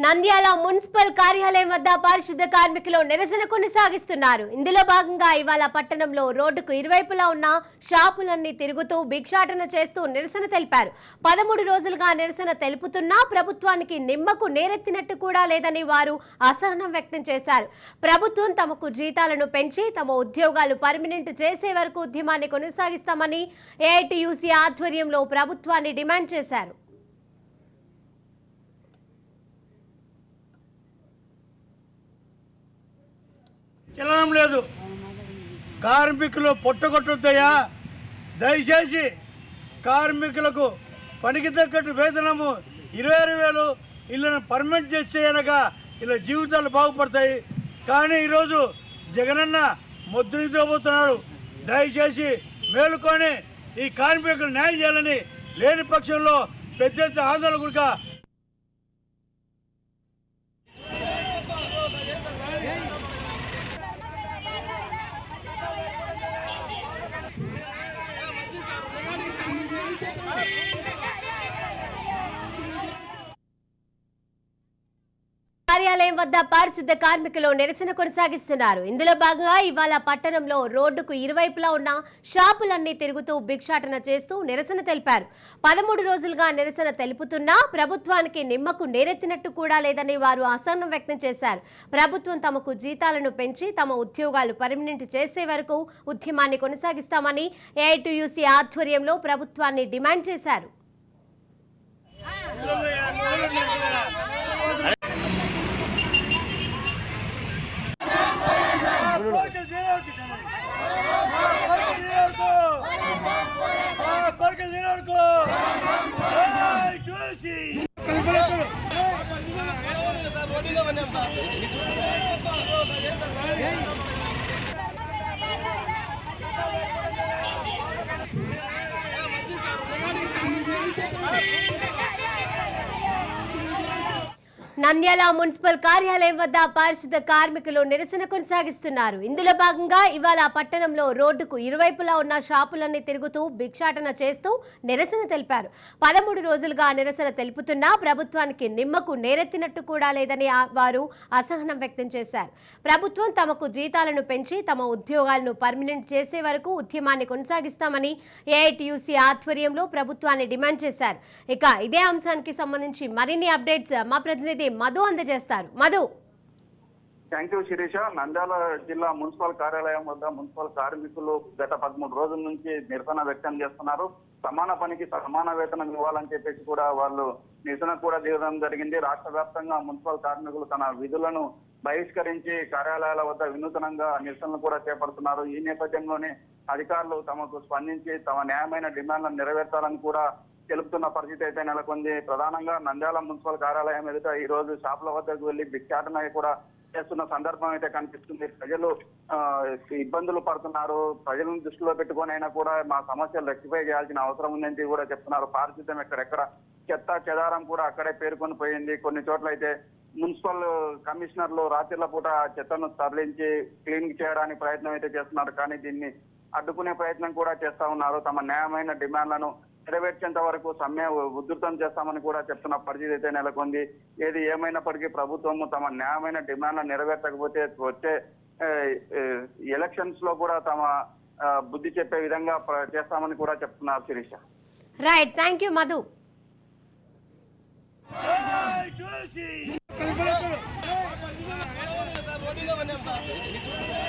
Nandyal municipal కార్యాలయం వద్ద పారిశుద్ధ కార్మికులు నిరసన కొనసాగిస్తున్నారు. ఇందులో భాగంగా ఇవాళ పట్టణంలో రోడ్డుకు ఇరువైపులా ఉన్న షాపులన్నీ తిరుగుతూ భిక్షాటన చేస్తూ నిరసన తెలిపారు. 13 రోజులుగా నిరసన తెలుపుతున్నా ప్రభుత్వానికి నిమ్మకు నేరెత్తినట్టు కూడా లేదని వారు అసహనం వ్యక్తం చేశారు. ప్రభుత్వం తమకు జీతాలను పెంచి తమ ఉద్యోగాలు పర్మనెంట్ చేసే వరకు ఉద్యమాన్ని కొనసాగిస్తామని ఏఐటీయూసీ ఆధ్వర్యంలో ప్రభుత్వాన్ని డిమాండ్ చేశారు. చలనం లేదు. కార్మికులు పొట్టగొట్టొద్దయ్యా, దయచేసి కార్మికులకు పనికి తగ్గట్టు వేతనము 26,000 ఇళ్ళను పర్మనెంట్ చేసేయనక ఇలా జీవితాలు బాగుపడతాయి. కానీ ఈరోజు జగనన్న మొద్దు నిద్రపోతున్నాడు. దయచేసి మేలుకొని ఈ కార్మికులకు న్యాయం చేయాలని, లేని పక్షంలో పెద్ద ఎత్తున ఆందోళన కూడా కార్యాలయం వద్ద పారిశుద్ధ కార్మికులు నిరసన కొనసాగిస్తున్నారు. ఇందులో భాగంగా ఇవాళ పట్టణంలో రోడ్డుకు ఇరువైపులా ఉన్న షాపులన్నీ తిరుగుతూ భిక్షాటన చేస్తూ నిరసన తెలిపారు. 13 రోజులుగా నిరసన తెలుపుతున్నా ప్రభుత్వానికి నిమ్మకు నేరెత్తినట్టు కూడా లేదని వారు అసహనం వ్యక్తం చేశారు. ప్రభుత్వం తమకు జీతాలను పెంచి తమ ఉద్యోగాలు పర్మనెంట్ చేసే వరకు ఉద్యమాన్ని కొనసాగిస్తామని ఏఐటీయూసీ ఆధ్వర్యంలో ప్రభుత్వాన్ని డిమాండ్ చేశారు. నంద్యాల మున్సిపల్ కార్యాలయం వద్ద పారిశుద్ధ కార్మికులు నిరసన కొనసాగిస్తున్నారు. ఇందులో భాగంగా ఇవాళ పట్టణంలో రోడ్డుకు ఇరువైపులా ఉన్న షాపులన్నీ తిరుగుతూ భిక్షాటన చేస్తూ నిరసన తెలిపారు. 13 రోజులుగా నిరసన తెలుపుతున్నా ప్రభుత్వానికి నిమ్మకు నేరెత్తినట్టు కూడా లేదని వారు అసహనం వ్యక్తం చేశారు. ప్రభుత్వం తమకు జీతాలను పెంచి తమ ఉద్యోగాలను పర్మనెంట్ చేసే వరకు ఉద్యమాన్ని కొనసాగిస్తామని ఏఐటీయూసీ ఆధ్వర్యంలో ప్రభుత్వాన్ని డిమాండ్ చేశారు. ఇక ఇదే అంశానికి సంబంధించి మరిన్ని అప్డేట్స్ మా ప్రతినిధి మధు అందజేస్తారు. మధు. Thank you Sirisha. నంద్యాల జిల్లా మున్సిపల్ కార్యాలయం వద్ద మున్సిపల్ కార్మికులు గత 13 రోజుల నుంచి నిరసన వ్యక్తం చేస్తున్నారు. సమాన పనికి సమాన వేతనం ఇవ్వాలని చెప్పేసి కూడా వాళ్ళు నిరసన కూడా దిగడం జరిగింది. రాష్ట్ర వ్యాప్తంగా మున్సిపల్ కార్మికులు తన విధులను బహిష్కరించి కార్యాలయాల వద్ద వినూతనంగా నిరసనలు కూడా చేపడుతున్నారు. ఈ నేపథ్యంలోనే అధికారులు తమకు స్పందించి తమ న్యాయమైన డిమాండ్లను నెరవేర్చాలని కూడా తెలుపుతున్న పరిస్థితి అయితే నెలకొంది. ప్రధానంగా నంద్యాల మున్సిపల్ కార్యాలయం ఎదుట ఈ రోజు షాపుల వద్దకు వెళ్లి భిక్షాటన కూడా చేస్తున్న సందర్భం అయితే కనిపిస్తుంది. ప్రజలు ఇబ్బందులు పడుతున్నారు. ప్రజలను దృష్టిలో పెట్టుకొని అయినా కూడా మా సమస్యలు రెక్టిఫై చేయాల్సిన అవసరం ఉందని కూడా చెప్తున్నారు. పారిశుద్ధ్యం ఎక్కడెక్కడ చెత్త చెదారం కూడా అక్కడే పేరుకొని పోయింది. కొన్ని చోట్ల అయితే మున్సిపల్ కమిషనర్లు రాత్రిళ్ల పూట చెత్తను తరలించి క్లీన్ చేయడానికి ప్రయత్నం అయితే చేస్తున్నారు. కానీ దీన్ని అడ్డుకునే ప్రయత్నం కూడా చేస్తా ఉన్నారు. తమ న్యాయమైన డిమాండ్లను నెరవేర్చేంత వరకు సమ్మె ఉధృతం చేస్తామని కూడా చెప్తున్న పరిస్థితి అయితే నెలకొంది. ఏది ఏమైనప్పటికీ ప్రభుత్వం తమ న్యాయమైన డిమాండ్లను నెరవేర్చకపోతే వచ్చే ఎలక్షన్స్ లో కూడా తమ బుద్ధి చెప్పే విధంగా చేస్తామని కూడా చెప్తున్నారు Sirisha. Right, thank you Madhu. Hey,